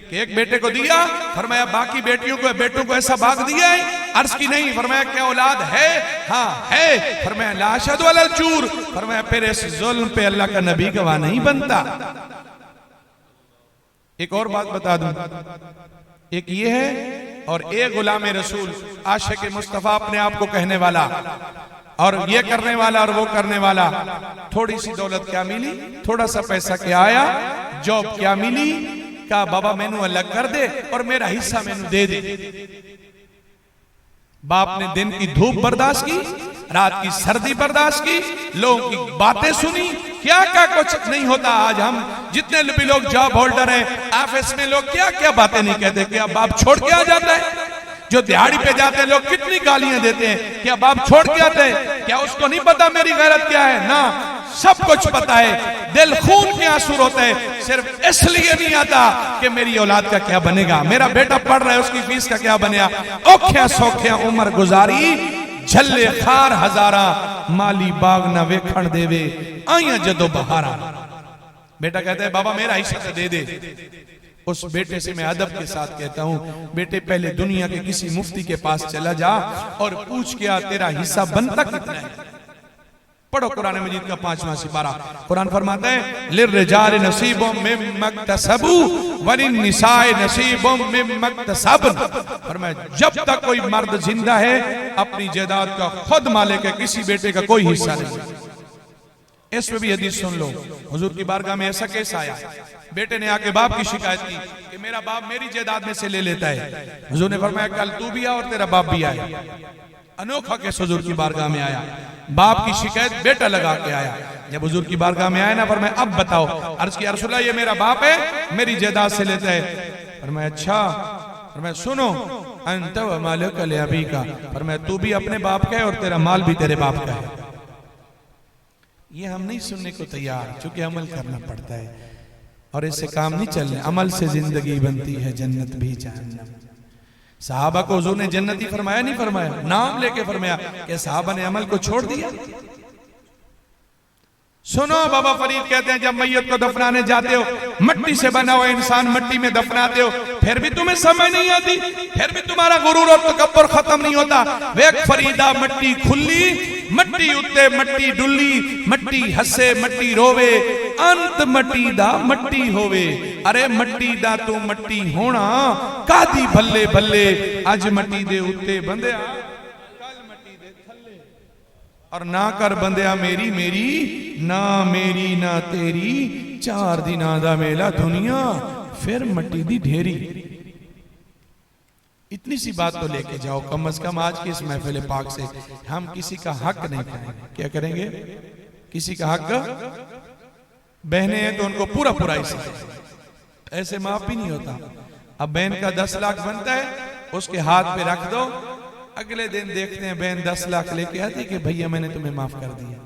कि एक बेटे को दिया, फरमाया बाकी बेटियों को बेटों को ऐसा भाग दिया है? अर्ज की नहीं, फरमाया क्या औलाद है? हाँ है, फरमाया ला अशहदु अलल जूर, फरमाया फिर इस जुल्म पे अल्लाह का नबी गवाह नहीं बनता। एक और बात बता दूं, एक ये है और एक गुलाम रसूल आशिक मुस्तफा अपने आप को कहने वाला और ये करने वाला और वो करने वाला, थोड़ी सी दौलत क्या मिली, थोड़ा सा पैसा क्या आया, जॉब क्या मिली, का बाबा मैनू अलग कर दे और मेरा हिस्सा मैनू दे दे। बाप ने दिन की धूप बर्दाश्त की, रात की सर्दी बर्दाश्त की, लोगों की बातें सुनी क्या क्या कुछ नहीं होता। आज हम जितने भी लोग जॉब होल्डर हैं, ऑफिस में लोग क्या क्या बातें नहीं कहते। क्या बाप छोड़ के आ जाता है? जो दिहाड़ी पे जाते हैं लोग कितनी गालियां देते हैं, क्या बाप छोड़ के आते हैं? क्या उसको नहीं पता मेरी गैरत क्या है? ना, सब कुछ पता है। दिल खून के आंसू रोते हैं, सिर्फ इसलिए नहीं आता कि मेरी औलाद का क्या बनेगा, मेरा बेटा पढ़ रहा है उसकी फीस का क्या बनेगा। औख्या सौख्या उम्र गुजारी, झल्ले खार हजारा, माली बाग न वेखण देवे, आइया जदो बहारा। बेटा कहता है बाबा मेरा हिस्सा दे दे। उस बेटे से मैं अदब के साथ कहता हूं, बेटे पहले दुनिया के किसी मुफ्ती के पास चला जा और पूछ के आ तेरा हिस्सा बनता कितना है। पढ़ो कुरान मजीद का 5वां सिपारा। कुरान फरमाता है लिर्रिजाल नसीबुम मिम्मक्तसबू वलिन्निसाए नसीबुम मिम्मक्तसबन। फरमाया जब तक कोई मर्द जिंदा है अपनी जायदाद का खुद मालिक है, किसी बेटे का कोई हिस्सा नहीं। इसमें भी हदीस सुन लो, हुजूर की बारगाह में ऐसा केस आया, बेटे ने आके बाप की शिकायत की कि मेरा बाप मेरी जायदाद में से ले लेता है। हुजूर ने फरमाया कल तू भी आ और तेरा बाप भी आए। अनोखा केस हुजूर की बारगाह में आया, बाप की शिकायत बेटा लगा के आया। जब हुजूर की बारगाह में आया ना, फरमाया अब बताओ। अर्ज किया रसूलल्लाह ये मेरा बाप है, मेरी जायदाद से लेता है। फरमाया अच्छा। फरमाया सुनो अंत व मालुक ले अबी का। फरमाया तू भी अपने बाप का है और तेरा माल भी तेरे बाप का है। ये हम नहीं सुनने को तैयार, क्योंकि अमल करना पड़ता है और इससे काम नहीं चलने। अमल से जिंदगी बनती है, जन्नत भी जहन्नम। सहाबा को हुजूर ने जन्नती फरमाया नहीं फरमाया? नाम लेके फरमाया कि सहाबा ने अमल को छोड़ दिया। सुनो बाबा फरीद कहते हैं जब मैयत को दफनाने जाते हो, मट्टी से बना हुआ इंसान मट्टी में दफनाते हो, फिर भी तुम्हें समझ नहीं आती, फिर भी तुम्हारा गुरूर और तकब्बुर खत्म नहीं होता। वेख फरीदा मट्टी खुली, मट्टी उत्ते मट्टी डुल्ली, मट्टी हसे मट्टी रोवे, अंत मट्टी दा मट्टी होवे। अरे मट्टी दा तू मट्टी होना कादी भल्ले भल्ले, अज मट्टी दे उत्ते बंदिया कल मट्टी दे थल्ले। और ना कर बंदिया मेरी मेरी, ना मेरी ना तेरी, 4 दिना दा मेला दुनिया फिर मट्टी दी ढेरी। इतनी सी बात तो लेके जाओ कम से कम आज की इस महफिल पाक से। हम किसी का हक नहीं करेंगे। क्या करेंगे? किसी का हक, बहनें हैं तो उनको पूरा पूरा हिस्सा, ऐसे माफ भी नहीं होता। अब बहन का 10 लाख बनता है, उसके हाथ पे रख दो, अगले दिन देखते हैं बहन 10 लाख लेके आती कि भैया मैंने तुम्हें माफ कर दिया।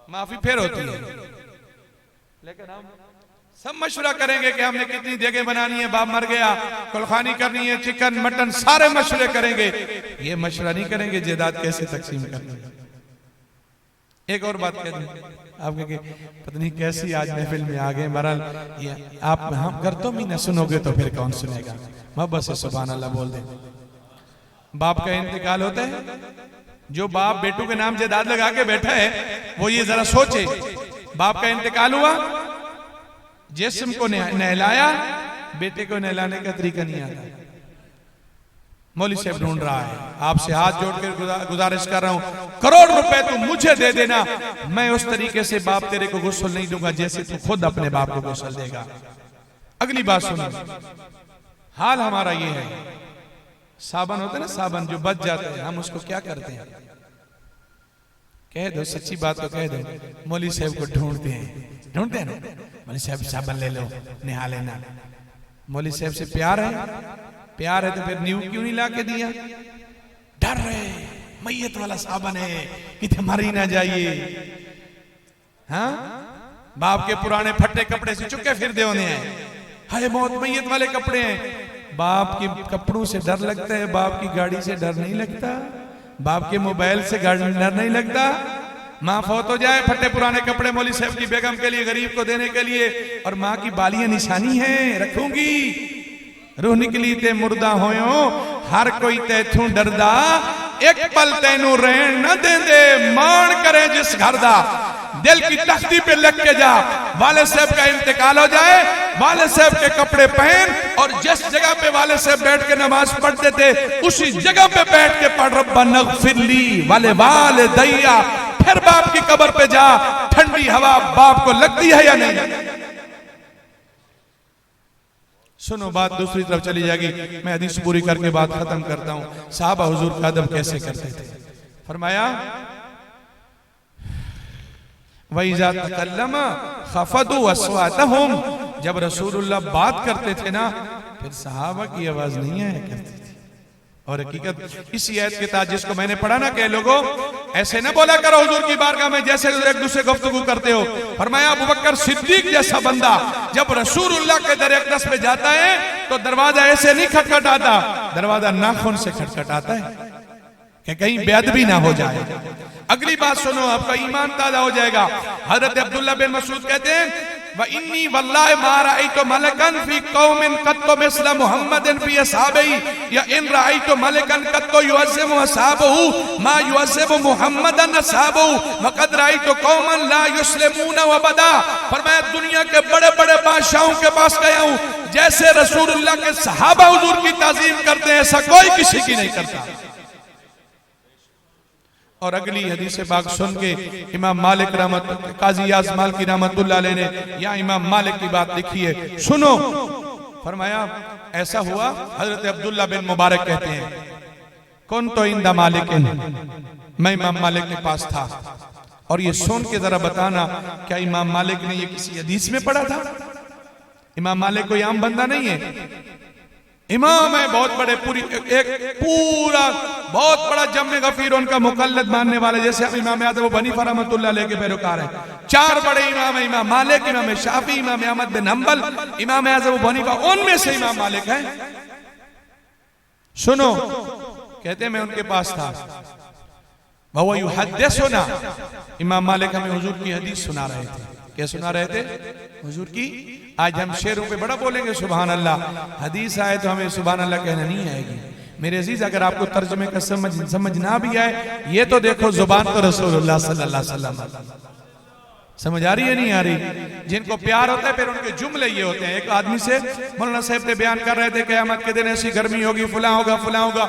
माफी फिर होती है, लेकिन हम सब मशवरा करेंगे कि हमने कितनी जगह बनानी है, बाप मर गया, कुलखानी करनी है, चिकन मटन सारे मशवरे करेंगे। ये मशवरा नहीं करेंगे जायदाद कैसे तकसीम करनी है। एक और बात कह दूं, आप कहेंगे पत्नी कैसी आज महफिल में आ गए। बहरहाल आप हम कर तो भी ना सुनोगे तो फिर कौन सुनेगा। मोहब्बत से सुभान अल्लाह बोल दे। बाप का इंतकाल होता है, जो बाप बेटू के नाम जायदाद लगा के बैठा है वो ये जरा सोचे, बाप का इंतकाल हुआ, जिस्म को नहलाया, बेटे को नहलाने का तरीका नहीं आता। मौली साहब ढूंढ रहा है, आपसे हाथ जोड़कर गुजारिश कर रहा हूं, करोड़ रुपए तू मुझे दे देना, मैं उस तरीके से बाप तेरे को गुस्ल नहीं दूंगा जैसे तू खुद अपने बाप को गुस्ल देगा। अगली बात सुनो, हाल हमारा ये है, साबन होता है ना, साबन जो बच जाता है, हम उसको क्या करते हैं? कह दो सच्ची बात तो कह दो, मौली साहब को ढूंढते हैं ना, मौली साहब साबन ले लो नहा लेना। मौली साहब से प्यार है तो फिर न्यू क्यों नहीं ला के दिया? डर रहे मैयत वाला साबन है कि मरी ना जाइए। हाँ, बाप के पुराने फट्टे कपड़े से चुके फिर दे होने हैं, हाय मौत मैयत वाले कपड़े हैं। बाप के कपड़ों से डर लगता है, बाप की गाड़ी से डर नहीं लगता, बाप के मोबाइल से डर नहीं लगता। माँ फौत हो जाए, फटे पुराने कपड़े मौली साहब की बेगम के लिए, गरीब को देने के लिए, और माँ की बालियां निशानी है, रखूंगी। रूह निकली ते मुर्दा होयो, हर कोई तैथू डरदा, एक पल तैनू रहन न देंदे, मान करे जिस घर दा। दिल की तख्ती पे लग के जा, वाले साहब का इंतकाल हो जाए, वाले साहब के कपड़े पहन, और जिस जगह पे वाले साहब बैठ के नमाज पढ़ते थे उसी जगह पे बैठ के पढ़ रब्बना इग़फिरली वाले वाले दैया। फिर बाप की कब्र पे जा, ठंडी हवा बाप को लगती है या नहीं? सुनो, बात दूसरी तरफ चली जाएगी, मैं हदीस पूरी करके बात खत्म करता हूं। साहबा हुजूर का अदब कैसे करते थे? फरमाया वइज़ा तकल्लमा खफदू अस्वातहुम, जब रसूलुल्लाह बात करते थे ना फिर सहाबा की आवाज नहीं आया करती थी। और हकीकत इसी आयत के तहत जिसको मैंने पढ़ा ना कि लोगों ऐसे न बोला करो हुजूर की बारगाह में जैसे एक दूसरे गुफ्तगू करते हो। फरमाया अबू बकर सिद्दीक जैसा बंदा जब रसूलुल्लाह के दर अक़दस पे जाता है तो दरवाजा ऐसे नहीं खटखटाता, दरवाजा नाखून से खटखटाता है कि कहीं बेअदबी ना हो जाए। अगली बात सुनो, आपका ईमान ताजा हो जाएगा। हजरत अब्दुल्लाह बिन मसूद कहते हैं व इन्नी वल्लाहि मा राइतु मलकन फी कौमिन कत्तु मिस्ल मुहम्मदिन फी असहाबिही या इन राइतु मलकन कत्तु युअज़्ज़िमु असहाबहु मा युअज़्ज़िमु मुहम्मदन असहाबहु व क़द राइतु कौमन ला युस्लिमूना अबदा। फरमाया दुनिया के बड़े बड़े बादशाहों के पास गया हूं, जैसे रसूलुल्लाह के सहाबा हुजूर की ताज़ीम करते हैं ऐसा कोई किसी की नहीं करता। और अगली हदीस पाक सुन के इमाम मालिक रहमत काजी याज़ मालिकी रहमतुल्लाह अलैह ने या इमाम मालिक की बात लिखी है, सुनो। फरमाया ऐसा हुआ, हजरत अब्दुल्लाह बिन मुबारक कहते हैं कौन तो इंदा मालिक, मैं इमाम मालिक के पास था। और ये सुन के जरा बताना क्या इमाम मालिक ने ये किसी हदीस में पढ़ा था? इमाम मालिक कोई आम बंदा नहीं है, इमाम है बहुत बड़े, पूरी एक पूरा बहुत बड़ा जम्मे गफीर उनका मुकल्लद मानने वाले, जैसे हम इमाम आज़म अबू हनीफा रहमतुल्लाह अलैह के पैरोकार हैं। चार बड़े इमाम है, इमाम मालिक, इमाम शाफी, इमाम अहमद बिन हंबल, इमाम आज़म अबू हनीफा, उनमें से इमाम मालिक है। सुनो, कहते मैं उनके पास था, वहुवा युहद्दिसुना, इमाम मालिक हमें हुजूर की हदीस सुना रहे थे। क्या सुना रहे थे? हुजूर की। आज हम शेरों पे बड़ा बोलेंगे सुभान अल्लाह, हदीस आए तो हमें सुभान अल्लाह कहना नहीं आएगी। मेरे अजीज अगर आपको तर्जुमे का समझ ना भी आए, ये तो देखो जुबान तो रसूलुल्लाह सल्लल्लाहु अलैहि वसल्लम, समझ आ रही है नहीं आ रही? जिनको प्यार होता है फिर उनके जुमले ये होते हैं। एक आदमी से मौलाना साहब ने बयान कर रहे थे क़यामत के दिन ऐसी गर्मी होगी, फुला होगा फुला होगा।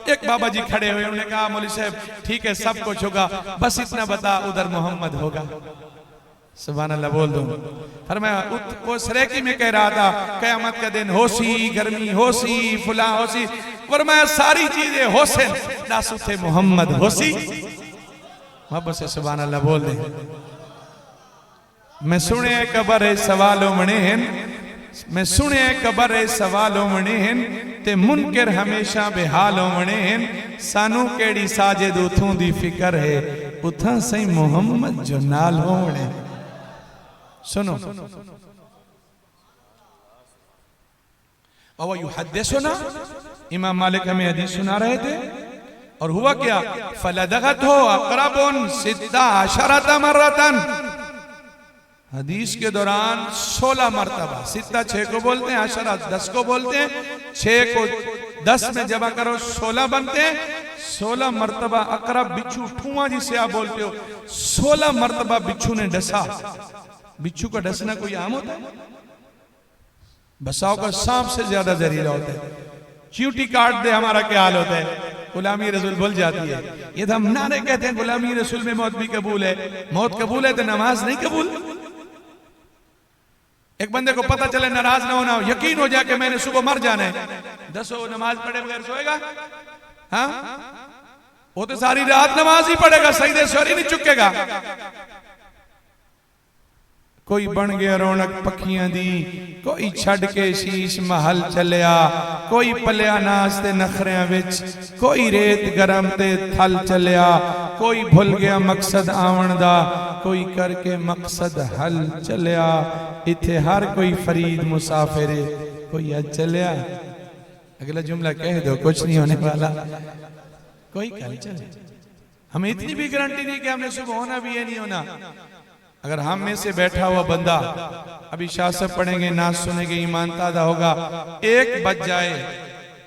एक बाबा जी खड़े हुए, उन्होंने कहा मौलवी साहब ठीक है सब कुछ होगा, बस इतना बता उधर मोहम्मद होगा। सुभान अल्लाह बोल दो। फिर मैं वो सरेकी में कह रहा था क़यामत का दिन होसी, गर्मी होसी, फुला होसी, पर मैं सारी चीजें होसे दासु थे मोहम्मद होसी। मोहब्बत से सुभान अल्लाह बोल दे। मैं सुने कबर सवालों मनेहन, मैं सुने कबर सवालों मनेहन ते मुनकर हमेशा बेहालों मनेहन, सानू केड़ी साजिद उथों दी फिकर है, उथा सही मोहम्मद जो नाल होने। सुनो, और युहद्दिसुना, इमाम मालिक हमें हदीस सुना रहे थे। और हुआ क्या? फलदगत हो अक़रबुन सिद्दा अशरता मर्रतन, हदीस के दौरान 16 मरतबा, सिद्दा 6 को बोलते हैं, अशरा 10 को बोलते हैं, 6 को 10 में जमा करो 16 बनते हैं। 16 मरतबा अक़रब बिच्छू, ठुआ जिसे आप बोलते हो, 16 मरतबा बिच्छू ने डसा। बिच्छू का डसना कोई आम होता है? बसाओ का सांप से ज्यादा जहरीला होता है। चींटी काट दे हमारा क्या हाल होता है? गुलामी रसूल भूल जाती है। ये तो हम नारे कहते हैं गुलामी रसूल में मौत भी कबूल है, मौत कबूल है तो नमाज नहीं कबूल। एक बंदे को पता चले नाराज ना होना, यकीन हो जाए कि मैंने सुबह मर जाना है, 10 नमाज पढ़े बगैर सोएगा? हाँ, वो तो सारी रात नमाज ही पढ़ेगा, सजदे सौरी नहीं चुकेगा। कोई बन गया रौनक पखियां दी, कोई छड़ के शीश महल चलिया, कोई पलिया नास्ते नखरियां विच, कोई रेत गरम ते थल चलिया, कोई भुल गया मकसद आवन दा, कोई करके मकसद हल चलिया। इथे हर कोई फरीद मुसाफिर, कोई अज चलिया। अगला जुमला कह दो, कुछ नहीं होने वाला, कोई कल चले। हमें इतनी भी गारंटी नहीं कि हमने सुबह होना भी है नहीं होना। अगर हम में से बैठा हुआ बंदा अभी शासक पढ़ेंगे, नाच सुनेंगे, ईमान ताज़ा होगा, 1 बज जाए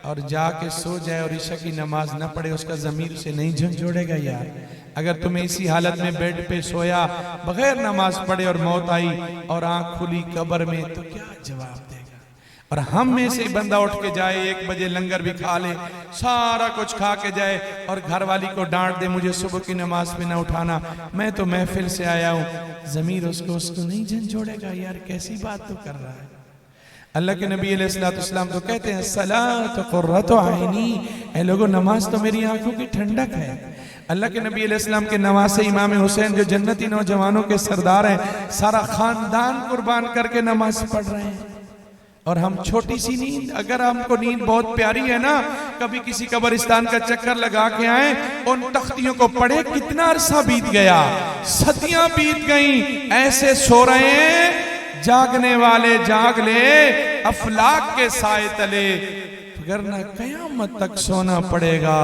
और जाके सो जाए और ईशा की नमाज न पढ़े, उसका ज़मीर से नहीं झंझोड़ेगा यार। अगर तुम्हें इसी हालत में बेड पे सोया बगैर नमाज पढ़े और मौत आई और आंख खुली कब्र में, तो क्या जवाब देगा? और हम में से बंदा उठ के जाए, 1 बजे लंगर भी खा ले, सारा कुछ खा के जाए और घर वाली को डांट दे मुझे सुबह की नमाज में ना उठाना, मैं तो महफिल से आया हूँ, ज़मीर उसको नहीं झंझोड़ेगा यार, कैसी बात तो कर रहा है। अल्लाह के नबी अलैहिस्सलाम तो कहते हैं सलात क़ुर्रतु ऐनी, ऐ लोगों नमाज तो मेरी आंखों की ठंडक है। अल्लाह के नबी अलैहिस्सलाम के नवासे इमाम हुसैन जो जन्नती नौजवानों के सरदार हैं, सारा खानदान कुर्बान करके नमाज पढ़ रहे हैं। और हम छोटी सी नींद, अगर हमको नींद बहुत प्यारी है ना, कभी किसी कब्रिस्तान का चक्कर लगा के आए, उन तख्तियों को पढ़े, कितना अरसा बीत गया, सदियां बीत गई, ऐसे सो रहे हैं, जागने वाले जाग ले अफलाक के साए तले, वरना कयामत तक सोना पड़ेगा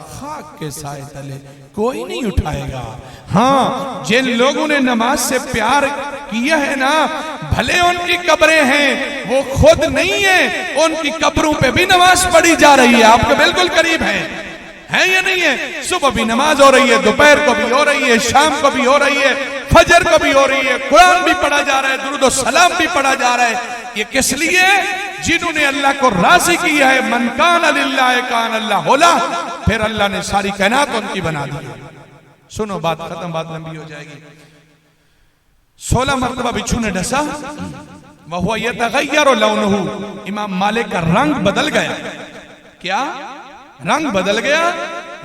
खाक के साए तले, कोई नहीं उठाएगा। हाँ, जिन लोगों ने नमाज से प्यार किया है ना, भले उनकी कब्रें हैं, वो खुद नहीं है, उनकी कब्रों पे भी नमाज पढ़ी जा रही है, आपके बिल्कुल करीब है या नहीं है? सुबह भी नमाज हो रही है, दोपहर को भी हो रही है, शाम को भी हो रही है, फजर को भी हो रही है, कुरान भी पढ़ा जा रहा है, दुरूद और सलाम भी पढ़ा जा रहा है। ये किस लिए? जिन्होंने अल्लाह को राजी किया है। मन कान लिल्लाह कान अल्लाह होला, फिर अल्लाह ने सारी कायनात उनकी बना दी। सुनो, बात खत्म, बात लंबी हो जाएगी। 16 मरतबा बिच्छू ने डसा, वह हुआ यतगय्यरु लौनुहु, इमाम मालिक का रंग बदल गया। क्या रंग बदल गया?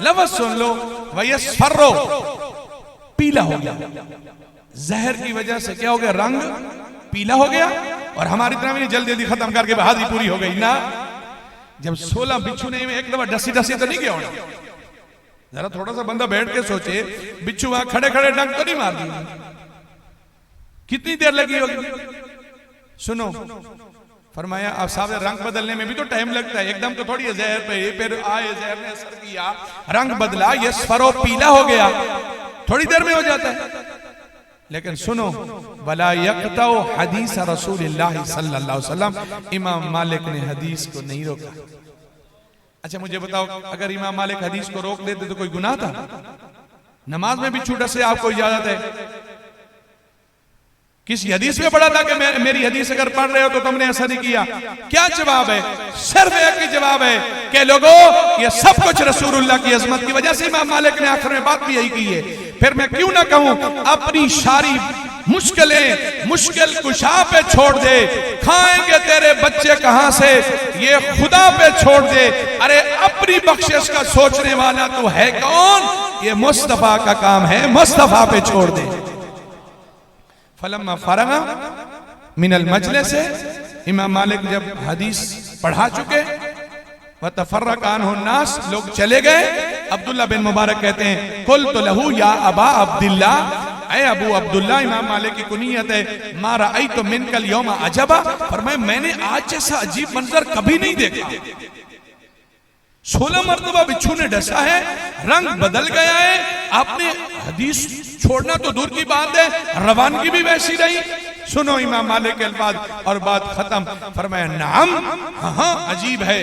लफ्ज़ सुन लो, वयस्फर्रो, पीला हो गया। जहर की वजह से क्या हो गया? रंग पीला हो गया। और हमारी तरह भी जल्दी जल्दी खत्म करके हाजिरी पूरी हो गई ना। जब 16 बिच्छू ने एक दफा डसी डसी तो नहीं गया होना। जरा थोड़ा सा बंदा बैठ के सोचे, बिच्छू वहां खड़े खड़े डंक तो नहीं मार दिया, कितनी देर लगी होगी? सुनो, फरमाया अब साहब, रंग बदलने में भी तो टाइम लगता है, एकदम तो थोड़ी है। जहर पे फिर आए, जहर ने असर किया, रंग बदला, ये सफरो पीला हो गया, थोड़ी देर में हो जाता है। लेकिन सुनो, वला यक़तउ हदीस रसूलिल्लाह सल्लल्लाहु अलैहि वसल्लम, इमाम मालिक ने हदीस को नहीं रोका। अच्छा मुझे बताओ, अगर इमाम मालिक हदीस को रोक देते तो कोई गुनाह था? नमाज में भी छूटा से आपको इजाजत है। किसी हदीस में पढ़ा था कि मेरी हदीस अगर पढ़ रहे हो तो तुमने ऐसा नहीं किया? क्या जवाब है? सिर्फ एक ही जवाब है कि लोगों, ये सब कुछ रसूलुल्लाह की अजमत की वजह से इमाम मालिक ने आखिर में बात भी यही की है। फिर मैं क्यों ना कहूं, अपनी सारी मुश्किलें मुश्किल कुशा पे छोड़ दे, खाएंगे तेरे बच्चे कहां से, ये खुदा पे छोड़ दे। अरे अपनी बख्शिश का सोचने वाला तो है कौन? ये मुस्तफा का काम है, मुस्तफा पे छोड़ दे। फलम्मा फरगा मिनल मजलिस से, इमाम मालिक जब हदीस पढ़ा चुके, वह तफर्रका अन्हु नास, लोग चले गए। अब्दुल्ला बिन मुबारक कहते हैं, कुल तो लहू या अबा अब्दुल्ला, ऐ अबू अब्दुल्ला, इमाम मालिक की कुनियत है, मा रअयतु मिनकल यौमा अजबा, फरमाया मैंने आज जैसा अजीब मंजर कभी नहीं देखा। 16 मरतबा बिच्छू ने डसा है, रंग बदल गया है। आपने हदीस छोड़ना तो दूर की बात है, रवानगी भी वैसी रही। सुनो इमाम मालिक के अल्फाज और बात खत्म। फरमाया नाम, हाँ अजीब है,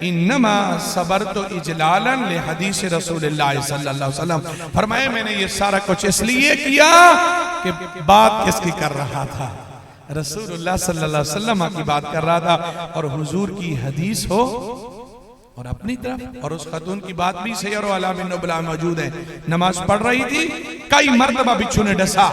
इन्नमा सबरतु इजलालन ले हदीस रसूलुल्लाह सल्लल्लाहु अलैहि वसल्लम, फरमाया मैंने ये सारा कुछ इसलिए किया कि बात किसकी कर रहा था? रसूलुल्लाह सल्लल्लाहु अलैहि वसल्लम की बात कर रहा था। और हुजूर की हदीस हो और अपनी तरफ, और उस खातून की बात भी सैय्यद आलमीन नुबला मौजूद है, नमाज पढ़ रही थी, कई मरतबा बिच्छू ने डसा।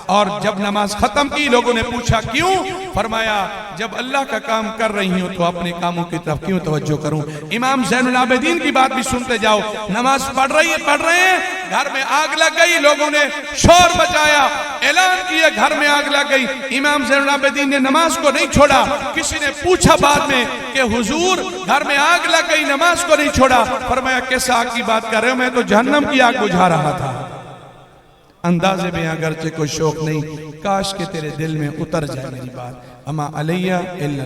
और जब नमाज खत्म की, लोगों ने पूछा क्यों? फरमाया जब अल्लाह का काम कर रही हूं तो अपने कामों की तरफ क्यों तवज्जो करूं? इमाम ज़ैनुल आबिदीन की बात भी सुनते जाओ। नमाज पढ़ रहे हैं, घर में आग लग गई, लोगों ने शोर बचाया, ऐलान किया घर में आग लग गई। इमाम ज़ैनुल आबिदीन ने नमाज को नहीं छोड़ा। किसी ने पूछा बाद में कि हुजूर घर में आग लग गई, नमाज को नहीं छोड़ा। फरमाया किस आग की बात कर रहे हो? मैं तो जहन्नम की आग बुझा रहा था। अंदाजे में अगरचे कोई शौक नहीं, काश के तेरे दिल में उतर जाए मेरी बात। अमा अलैया इल्ला